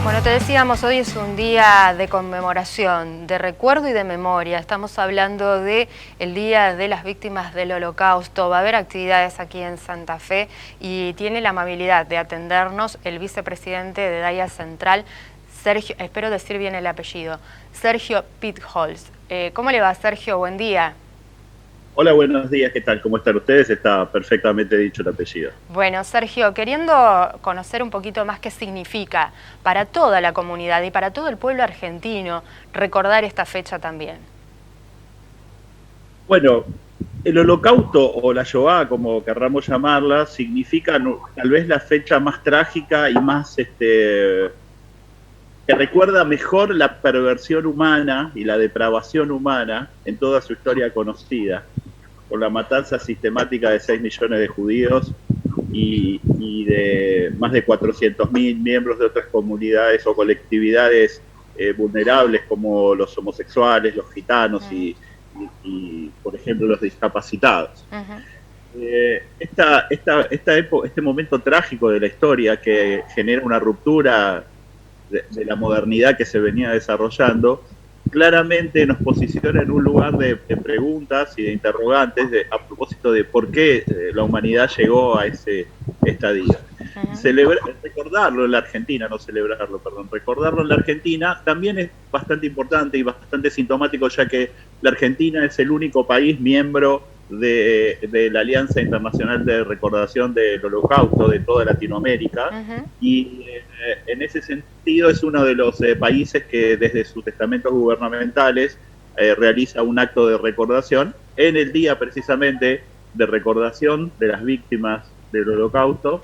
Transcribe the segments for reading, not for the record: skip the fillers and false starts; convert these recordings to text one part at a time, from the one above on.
Bueno, te decíamos, hoy es un día de conmemoración, de recuerdo y de memoria. Estamos hablando de el Día de las Víctimas del Holocausto. Va a haber actividades aquí en Santa Fe y tiene la amabilidad de atendernos el vicepresidente de DAIA Central, Sergio, espero decir bien el apellido, Sergio Pitholz. ¿Cómo le va, Sergio? Buen día. Hola, buenos días, ¿qué tal? ¿Cómo están ustedes? Está perfectamente dicho el apellido. Bueno, Sergio, queriendo conocer un poquito más qué significa para toda la comunidad y para todo el pueblo argentino recordar esta fecha también. Bueno, el Holocausto o la Shoah, como querramos llamarla, significa tal vez la fecha más trágica y más que recuerda mejor la perversión humana y la depravación humana en toda su historia conocida, con la matanza sistemática de 6 millones de judíos y de más de 400.000 miembros de otras comunidades o colectividades vulnerables como los homosexuales, los gitanos y, por ejemplo, los discapacitados. Este momento trágico de la historia que genera una ruptura de la modernidad que se venía desarrollando, claramente nos posiciona en un lugar de preguntas y de interrogantes a propósito de por qué la humanidad llegó a ese estadio. Recordarlo en la Argentina, no celebrarlo, perdón, recordarlo en la Argentina también es bastante importante y bastante sintomático, ya que la Argentina es el único país miembro de la Alianza Internacional de Recordación del Holocausto de toda Latinoamérica, y en ese sentido es uno de los países que desde sus estamentos gubernamentales realiza un acto de recordación en el día precisamente de recordación de las víctimas del Holocausto,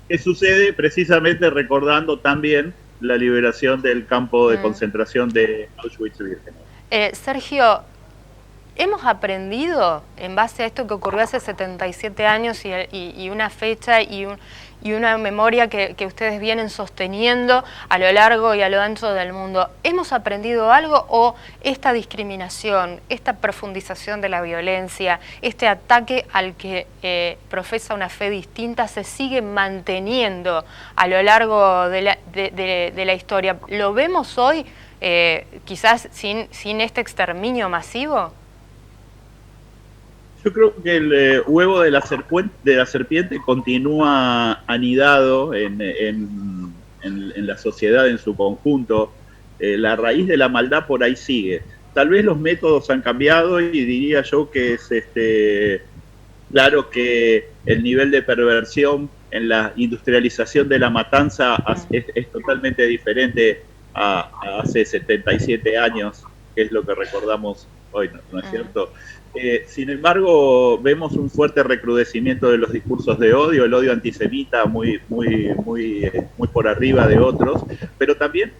que sucede precisamente recordando también la liberación del campo de concentración de Auschwitz-Birkenau. Sergio, ¿hemos aprendido en base a esto que ocurrió hace 77 años y una fecha y una memoria que ustedes vienen sosteniendo a lo largo y a lo ancho del mundo? ¿Hemos aprendido algo o esta discriminación, esta profundización de la violencia, este ataque al que profesa una fe distinta se sigue manteniendo a lo largo de la historia? ¿Lo vemos hoy quizás sin este exterminio masivo? Yo creo que el huevo de la serpiente continúa anidado en la sociedad en su conjunto. La raíz de la maldad por ahí sigue. Tal vez los métodos han cambiado y diría yo que es claro que el nivel de perversión en la industrialización de la matanza es totalmente diferente a hace 77 años, que es lo que recordamos hoy, ¿no es cierto? Sin embargo, vemos un fuerte recrudecimiento de los discursos de odio, el odio antisemita muy por arriba de otros, pero también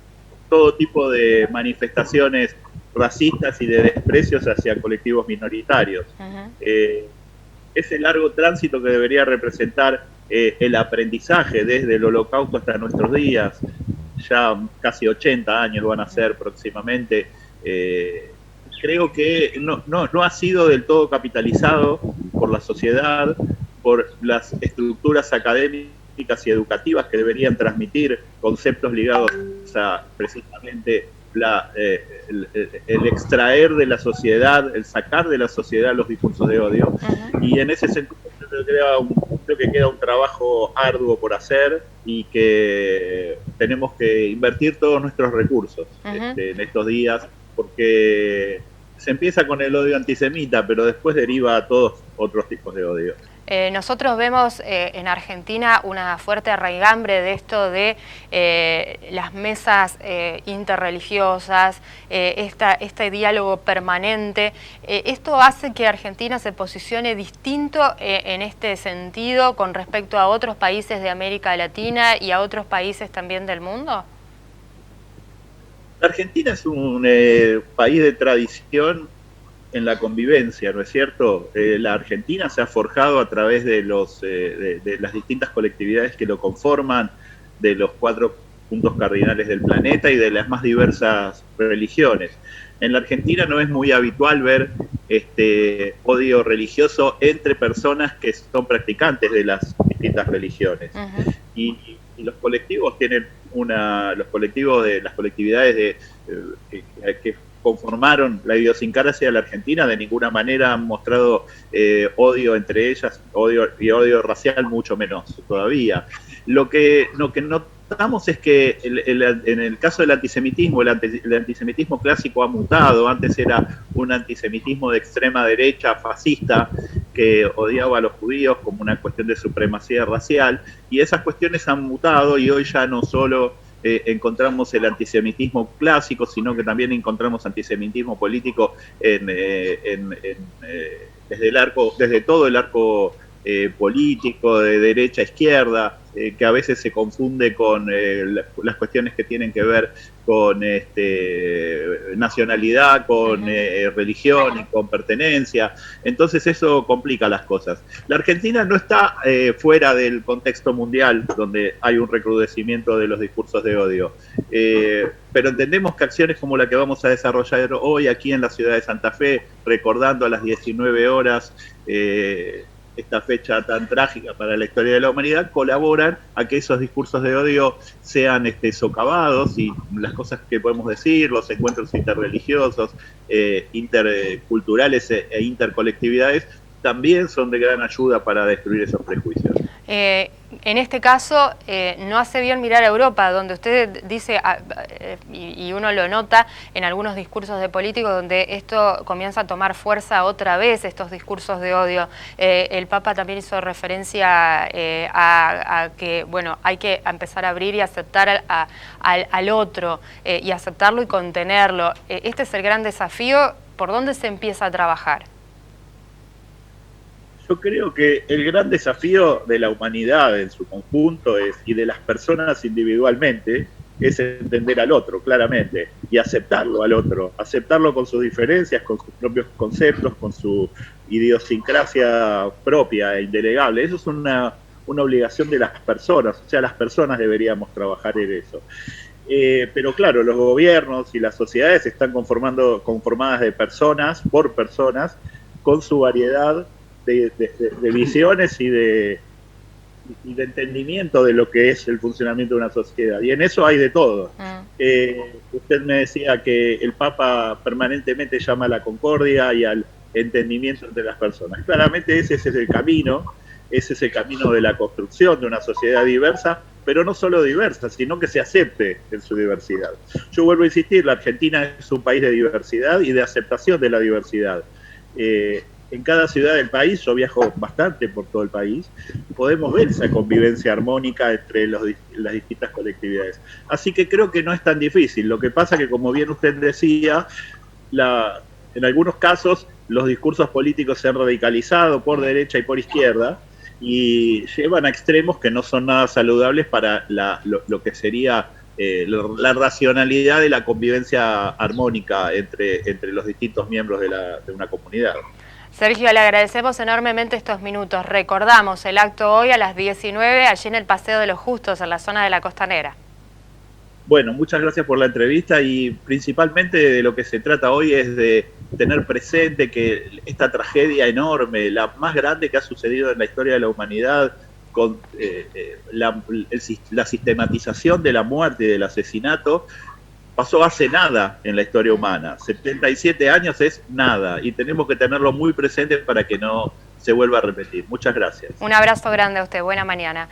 todo tipo de manifestaciones racistas y de desprecios hacia colectivos minoritarios. Ese largo tránsito que debería representar el aprendizaje desde el Holocausto hasta nuestros días, ya casi 80 años van a ser próximamente, creo que no ha sido del todo capitalizado por la sociedad, por las estructuras académicas y educativas que deberían transmitir conceptos ligados a precisamente el extraer de la sociedad, el sacar de la sociedad los discursos de odio. Y en ese sentido creo que queda un trabajo arduo por hacer y que tenemos que invertir todos nuestros recursos en estos días, porque se empieza con el odio antisemita, pero después deriva a todos otros tipos de odio. Nosotros vemos en Argentina una fuerte arraigambre de esto de las mesas interreligiosas, este diálogo permanente. ¿Esto hace que Argentina se posicione distinto en este sentido con respecto a otros países de América Latina y a otros países también del mundo? Argentina es un país de tradición en la convivencia, ¿no es cierto? La Argentina se ha forjado a través de las distintas colectividades que lo conforman, de los 4 puntos cardinales del planeta y de las más diversas religiones. En la Argentina no es muy habitual ver odio religioso entre personas que son practicantes de las distintas religiones. Y y los colectivos tienen los colectivos de las colectividades que conformaron la idiosincrasia de la Argentina de ninguna manera han mostrado odio entre ellas, odio racial mucho menos todavía. Lo que notamos es que en el caso del antisemitismo, el antisemitismo clásico ha mutado. Antes era un antisemitismo de extrema derecha, fascista, que odiaba a los judíos como una cuestión de supremacía racial, y esas cuestiones han mutado y hoy ya no solo encontramos el antisemitismo clásico, sino que también encontramos antisemitismo político desde todo el arco político, de derecha a izquierda, que a veces se confunde con las cuestiones que tienen que ver con nacionalidad, con religión y con pertenencia. Entonces eso complica las cosas. La Argentina no está fuera del contexto mundial, donde hay un recrudecimiento de los discursos de odio. Pero entendemos que acciones como la que vamos a desarrollar hoy aquí en la ciudad de Santa Fe, recordando a las 19 horas esta fecha tan trágica para la historia de la humanidad, colaboran a que esos discursos de odio sean socavados, y las cosas que podemos decir, los encuentros interreligiosos, interculturales e intercolectividades, también son de gran ayuda para destruir esos prejuicios. En este caso, no hace bien mirar a Europa, donde usted dice, y uno lo nota en algunos discursos de políticos, donde esto comienza a tomar fuerza otra vez, estos discursos de odio. El Papa también hizo referencia a que, bueno, hay que empezar a abrir y aceptar al otro, y aceptarlo y contenerlo. Este es el gran desafío. ¿Por dónde se empieza a trabajar? Yo creo que el gran desafío de la humanidad en su conjunto y de las personas individualmente es entender al otro claramente y aceptarlo al otro, aceptarlo con sus diferencias, con sus propios conceptos, con su idiosincrasia propia e indelegable. Eso es una obligación de las personas, o sea, las personas deberíamos trabajar en eso. Pero claro, los gobiernos y las sociedades están conformadas de personas, por personas, con su variedad de visiones y de entendimiento de lo que es el funcionamiento de una sociedad, y en eso hay de todo. Usted me decía que el Papa permanentemente llama a la concordia y al entendimiento entre las personas. Claramente ese es el camino de la construcción de una sociedad diversa, pero no solo diversa, sino que se acepte en su diversidad. Yo vuelvo a insistir, la Argentina es un país de diversidad y de aceptación de la diversidad. En cada ciudad del país, yo viajo bastante por todo el país, podemos ver esa convivencia armónica entre las distintas colectividades. Así que creo que no es tan difícil. Lo que pasa que, como bien usted decía, en algunos casos los discursos políticos se han radicalizado por derecha y por izquierda y llevan a extremos que no son nada saludables para lo que sería la racionalidad de la convivencia armónica entre los distintos miembros de una comunidad. Sergio, le agradecemos enormemente estos minutos. Recordamos el acto hoy a las 19, allí en el Paseo de los Justos, en la zona de la Costanera. Bueno, muchas gracias por la entrevista, y principalmente de lo que se trata hoy es de tener presente que esta tragedia enorme, la más grande que ha sucedido en la historia de la humanidad, con la sistematización de la muerte y del asesinato, pasó hace nada en la historia humana. 77 años es nada, y tenemos que tenerlo muy presente para que no se vuelva a repetir. Muchas gracias. Un abrazo grande a usted, buena mañana.